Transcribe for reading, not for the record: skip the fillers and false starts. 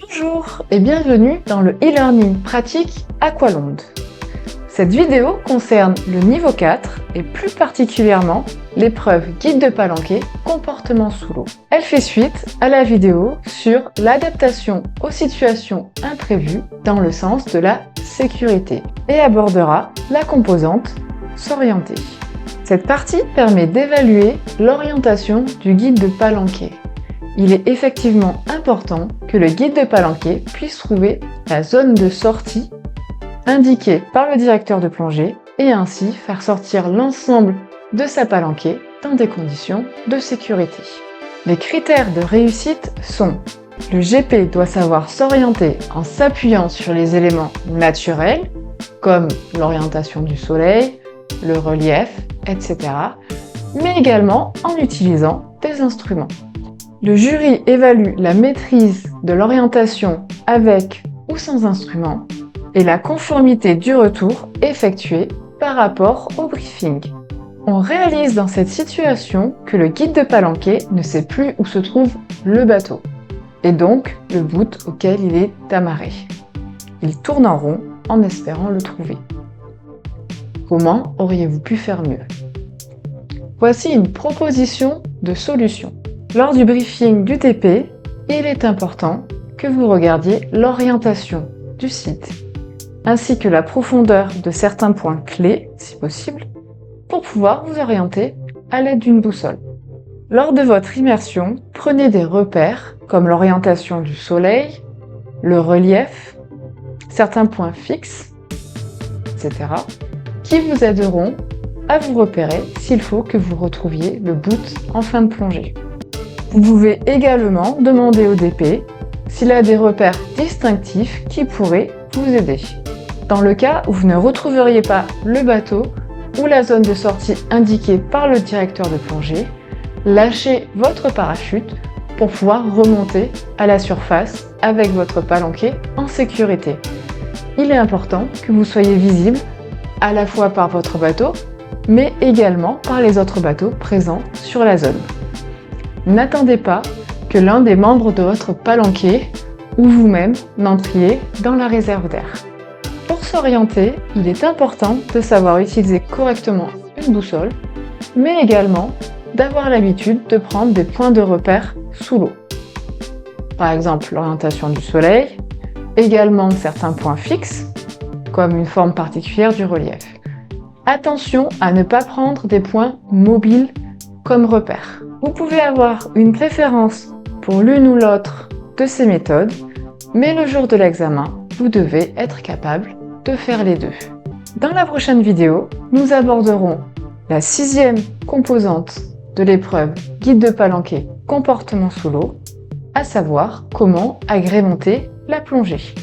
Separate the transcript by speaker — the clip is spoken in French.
Speaker 1: Bonjour et bienvenue dans le e-learning pratique Aqualonde. Cette vidéo concerne le niveau 4 et plus particulièrement l'épreuve guide de palanquet comportement sous l'eau. Elle fait suite à la vidéo sur l'adaptation aux situations imprévues dans le sens de la sécurité et abordera la composante s'orienter. Cette partie permet d'évaluer l'orientation du guide de palanquet. Il est effectivement important que le guide de palanquet puisse trouver la zone de sortie indiquée par le directeur de plongée et ainsi faire sortir l'ensemble de sa palanquée dans des conditions de sécurité. Les critères de réussite sont: le GP doit savoir s'orienter en s'appuyant sur les éléments naturels comme l'orientation du soleil, le relief, etc., mais également en utilisant des instruments. Le jury évalue la maîtrise de l'orientation avec ou sans instrument et la conformité du retour effectué par rapport au briefing. On réalise dans cette situation que le guide de palanquet ne sait plus où se trouve le bateau et donc le bout auquel il est amarré. Il tourne en rond en espérant le trouver. Comment auriez-vous pu faire mieux? Voici une proposition de solution. Lors du briefing du TP, il est important que vous regardiez l'orientation du site, ainsi que la profondeur de certains points clés, si possible, pour pouvoir vous orienter à l'aide d'une boussole. Lors de votre immersion, prenez des repères comme l'orientation du soleil, le relief, certains points fixes, etc., qui vous aideront à vous repérer s'il faut que vous retrouviez le bout en fin de plongée. Vous pouvez également demander au DP s'il a des repères distinctifs qui pourraient vous aider. Dans le cas où vous ne retrouveriez pas le bateau ou la zone de sortie indiquée par le directeur de plongée, lâchez votre parachute pour pouvoir remonter à la surface avec votre palanquet en sécurité. Il est important que vous soyez visible à la fois par votre bateau, mais également par les autres bateaux présents sur la zone. N'attendez pas que l'un des membres de votre palanquet ou vous-même n'entriez dans la réserve d'air. Pour s'orienter, il est important de savoir utiliser correctement une boussole, mais également d'avoir l'habitude de prendre des points de repère sous l'eau. Par exemple, l'orientation du soleil, également certains points fixes, comme une forme particulière du relief. Attention à ne pas prendre des points mobiles comme repère. Vous pouvez avoir une préférence pour l'une ou l'autre de ces méthodes, mais le jour de l'examen, vous devez être capable de faire les deux. Dans la prochaine vidéo, nous aborderons la 6e composante de l'épreuve guide de palanquet comportement sous l'eau, à savoir comment agrémenter la plongée.